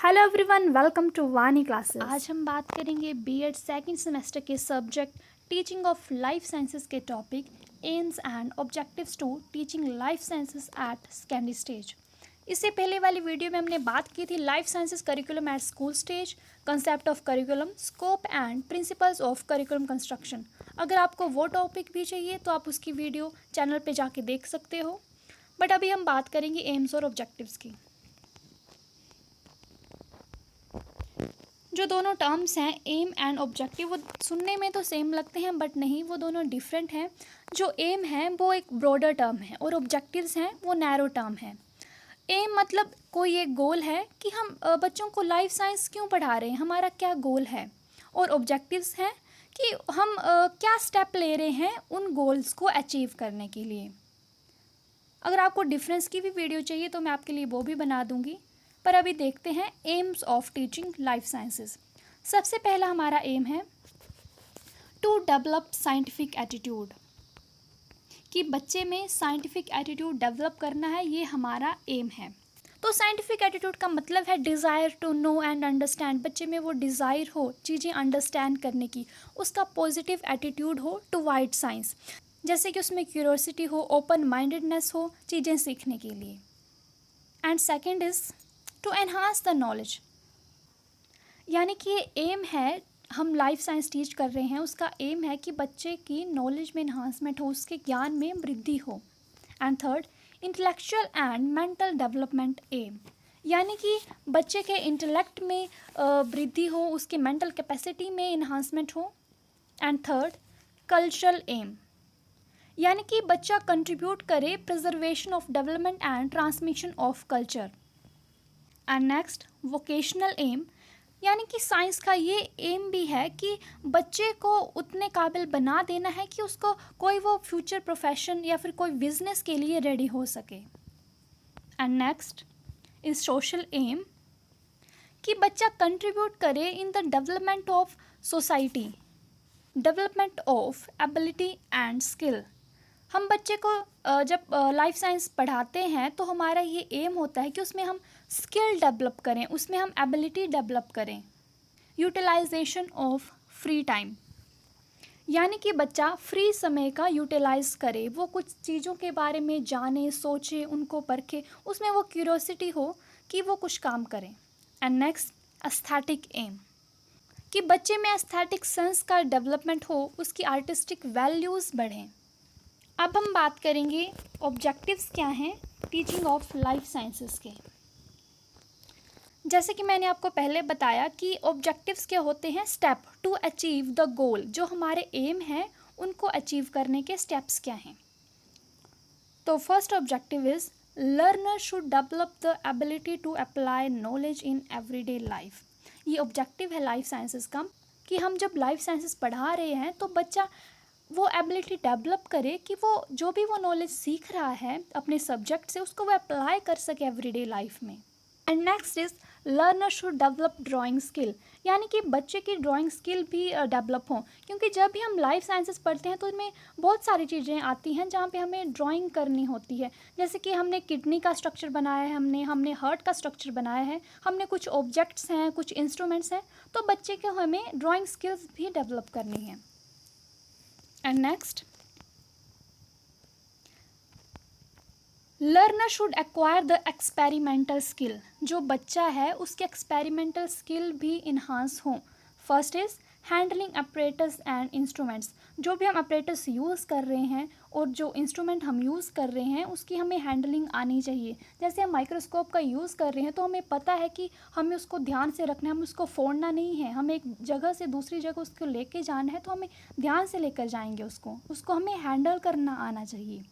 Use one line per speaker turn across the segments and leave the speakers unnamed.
Hello everyone, welcome to Vani classes.
आज हम बात करेंगे बीएड सेकंड सेमेस्टर के subject teaching of life sciences के topic aims and objectives to teaching life sciences at secondary stage. इससे पहले वाली वीडियो में हमने बात की थी life sciences curriculum at school stage, concept of curriculum, scope and principles of curriculum construction. अगर आपको वो टॉपिक भी चाहिए तो आप उसकी वीडियो चैनल पे जाके देख सकते हो। बट अभी हम बात करेंगे एम्स और ऑब्जेक्टिव्स की। जो दोनों टर्म्स हैं एम एंड ऑब्जेक्टिव, वो सुनने में तो सेम लगते हैं बट नहीं, वो दोनों डिफरेंट हैं। जो एम है वो एक ब्रॉडर टर्म है और ऑब्जेक्टिव्स हैं वो नैरो टर्म है। एम मतलब कोई एक गोल है कि हम बच्चों को लाइफ साइंस क्यों पढ़ा रहे हैं, हमारा क्या गोल है। और ऑब्जेक्टिव्स हैं कि हम क्या स्टेप ले रहे हैं उन गोल्स को अचीव करने के लिए। अगर आपको डिफरेंस की भी वीडियो चाहिए तो मैं आपके लिए वो भी बना दूंगी। पर अभी देखते हैं AIIMS of teaching life sciences. सबसे पहला हमारा एम है टू डेवलप साइंटिफिक एटीट्यूड, कि बच्चे में साइंटिफिक एटीट्यूड डेवलप करना है, ये हमारा एम है। तो साइंटिफिक एटीट्यूड का मतलब है desire to know and understand. बच्चे में वो डिज़ायर हो चीज़ें अंडरस्टैंड करने की, उसका पॉजिटिव एटीट्यूड हो टुवर्ड साइंस, जैसे कि उसमें क्यूरोसिटी हो, ओपन माइंडेडनेस हो चीज़ें सीखने के लिए। And second is to enhance the knowledge, यानी कि ये एम है, हम लाइफ साइंस टीच कर रहे हैं, उसका एम है कि बच्चे की नॉलेज में इन्हांसमेंट हो, उसके ज्ञान में वृद्धि हो। And third, intellectual and mental development aim, यानी कि बच्चे के इंटेलेक्ट में वृद्धि हो, उसकी मेंटल कैपेसिटी में इन्हांसमेंट हो। एंड थर्ड, कल्चरल एम, यानी कि बच्चा कंट्रीब्यूट करे preservation of development and transmission of culture. And next, vocational aim, यानी कि साइंस का ये एम भी है कि बच्चे को उतने काबिल बना देना है कि उसको कोई वो फ्यूचर प्रोफेशन या फिर कोई बिजनेस के लिए रेडी हो सके। And next is social aim, कि बच्चा कंट्रीब्यूट करे in the development of society, development of ability and skill. हम बच्चे को जब लाइफ साइंस पढ़ाते हैं तो हमारा ये एम होता है कि उसमें हम स्किल डेवलप करें, उसमें हम एबिलिटी डेवलप करें। यूटिलाइजेशन ऑफ फ्री टाइम, यानी कि बच्चा फ्री समय का यूटिलाइज करे, वो कुछ चीज़ों के बारे में जाने, सोचे, उनको परखे, उसमें वो क्यूरोसिटी हो कि वो कुछ काम करें। एंड नेक्स्ट, एस्थेटिक एम, कि बच्चे में एस्थेटिक सेंस का डेवलपमेंट हो, उसकी आर्टिस्टिक वैल्यूज़ बढ़ें। अब हम बात करेंगे ऑब्जेक्टिव्स क्या हैं टीचिंग ऑफ लाइफ साइंसेस के। जैसे कि मैंने आपको पहले बताया कि ऑब्जेक्टिव्स क्या होते हैं, step to achieve the goal, जो हमारे एम है उनको अचीव करने के स्टेप्स क्या हैं। तो first objective is learner should develop the ability to apply knowledge in everyday life. ये ऑब्जेक्टिव है लाइफ साइंसेस का कि हम जब लाइफ साइंसेस पढ़ा रहे हैं तो बच्चा वो एबिलिटी डेवलप करे कि वो जो भी वो नॉलेज सीख रहा है अपने सब्जेक्ट से, उसको वो अप्लाई कर सके एवरीडे लाइफ में। And next is learner should develop drawing skill, यानी कि बच्चे की ड्राइंग स्किल भी डेवलप हो, क्योंकि जब भी हम लाइफ साइंसेस पढ़ते हैं तो इसमें बहुत सारी चीज़ें आती हैं जहाँ पे हमें ड्राइंग करनी होती है। जैसे कि हमने किडनी का स्ट्रक्चर बनाया है, हमने हार्ट का स्ट्रक्चर बनाया है, हमने कुछ ऑब्जेक्ट्स हैं, कुछ इंस्ट्रूमेंट्स हैं, तो बच्चे को हमें ड्राइंग स्किल्स भी डेवलप करनी है। And next, learner should acquire the experimental skill, जो बच्चा है उसके एक्सपेरिमेंटल स्किल भी इन्हांस हों। First is handling apparatus and instruments, जो भी हम अपरेटस यूज़ कर रहे हैं और जो इंस्ट्रूमेंट हम यूज़ कर रहे हैं उसकी हमें हैंडलिंग आनी चाहिए। जैसे हम माइक्रोस्कोप का यूज़ कर रहे हैं तो हमें पता है कि हमें उसको ध्यान से रखना है, हमें उसको फोड़ना नहीं है, हमें एक जगह से दूसरी जगह उसको लेके जाना है तो हमें ध्यान से लेकर जाएंगे, उसको हमें हैंडल करना आना चाहिए।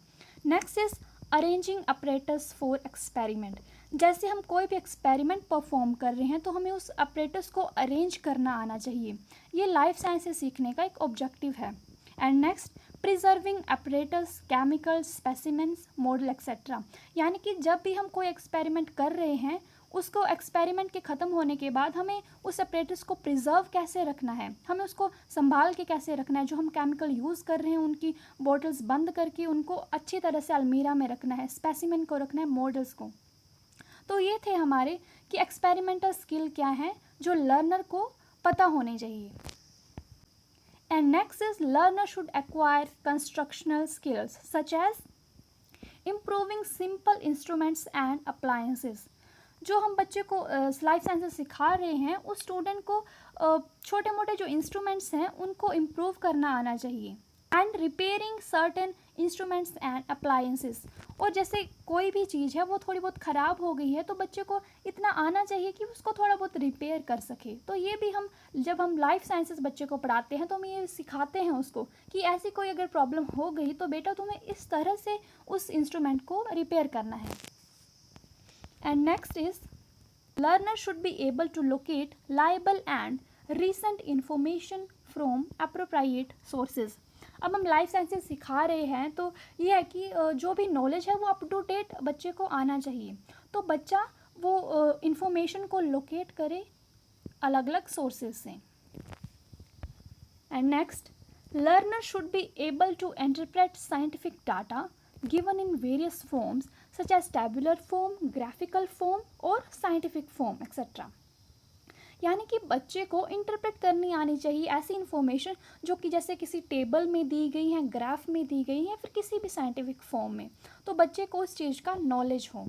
Next is arranging apparatus for experiment, जैसे हम कोई भी एक्सपेरिमेंट परफॉर्म कर रहे हैं तो हमें उस अपरेटस को अरेंज करना आना चाहिए। ये लाइफ साइंसेस सीखने का एक ऑब्जेक्टिव है। And next, preserving apparatus, chemicals, specimens, model etcetera, यानी कि जब भी हम कोई एक्सपेरिमेंट कर रहे हैं उसको एक्सपेरिमेंट के ख़त्म होने के बाद हमें उस अपरेटस को प्रिजर्व कैसे रखना है, हमें उसको संभाल के कैसे रखना है। जो हम केमिकल यूज़ कर रहे हैं उनकी बॉटल्स बंद करके उनको अच्छी तरह से अलमीरा में रखना है, स्पेसिमेन को रखना है, मॉडल्स को। तो ये थे हमारे कि एक्सपेरिमेंटल स्किल क्या है जो लर्नर को पता होने चाहिए. And next is learner should acquire constructional skills such as improving simple instruments and appliances. जो हम बच्चे को लाइफ साइंसेस सिखा रहे हैं उस स्टूडेंट को छोटे मोटे जो इंस्ट्रूमेंट्स हैं उनको इम्प्रूव करना आना चाहिए. And repairing certain instruments and appliances. और जैसे कोई भी चीज़ है वो थोड़ी बहुत ख़राब हो गई है तो बच्चे को इतना आना चाहिए कि उसको थोड़ा बहुत रिपेयर कर सके. तो ये भी हम जब हम लाइफ साइंसेस बच्चे को पढ़ाते हैं तो हम ये सिखाते हैं उसको कि ऐसी कोई अगर प्रॉब्लम हो गई तो बेटा तुम्हें इस तरह से उस इंस्ट्रूमेंट को रिपेयर करना है. And next is learner should be able to locate liable and recent information from appropriate sources. अब हम लाइफ साइंसेस सिखा रहे हैं तो ये है कि जो भी नॉलेज है वो अप टू डेट बच्चे को आना चाहिए. तो बच्चा वो इंफॉर्मेशन को लोकेट करे अलग अलग सोर्सेज से. And next, learner should be able to interpret scientific data given in various forms such as tabular form, graphical form और scientific form etc. यानी कि बच्चे को इंटरप्रेट करनी आनी चाहिए ऐसी इंफॉर्मेशन जो कि जैसे किसी टेबल में दी गई है, ग्राफ में दी गई है, फिर किसी भी साइंटिफिक फॉर्म में. तो बच्चे को उस चीज़ का नॉलेज हो.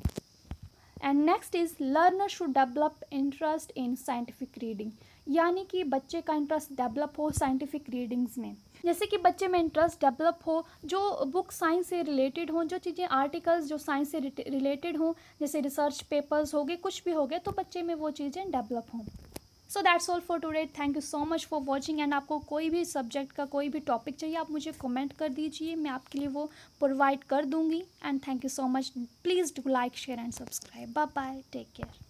And next is learner should develop interest in scientific reading. यानी कि बच्चे का इंटरेस्ट डेवलप हो साइंटिफिक रीडिंग्स में. जैसे कि बच्चे में इंटरेस्ट डेवलप हो जो बुक साइंस से रिलेटेड हों, जो चीज़ें आर्टिकल्स जो साइंस से रिलेटेड हों, जैसे रिसर्च पेपर्स हो गए, कुछ भी हो गए, तो बच्चे में वो चीज़ें डेवलप हों. So that's all for today. Thank you so much for watching. And आपको कोई भी सब्जेक्ट का कोई भी टॉपिक चाहिए आप मुझे कमेंट कर दीजिए, मैं आपके लिए वो प्रोवाइड कर दूँगी. And thank you so much. Please do like, share and subscribe. Bye bye, take care.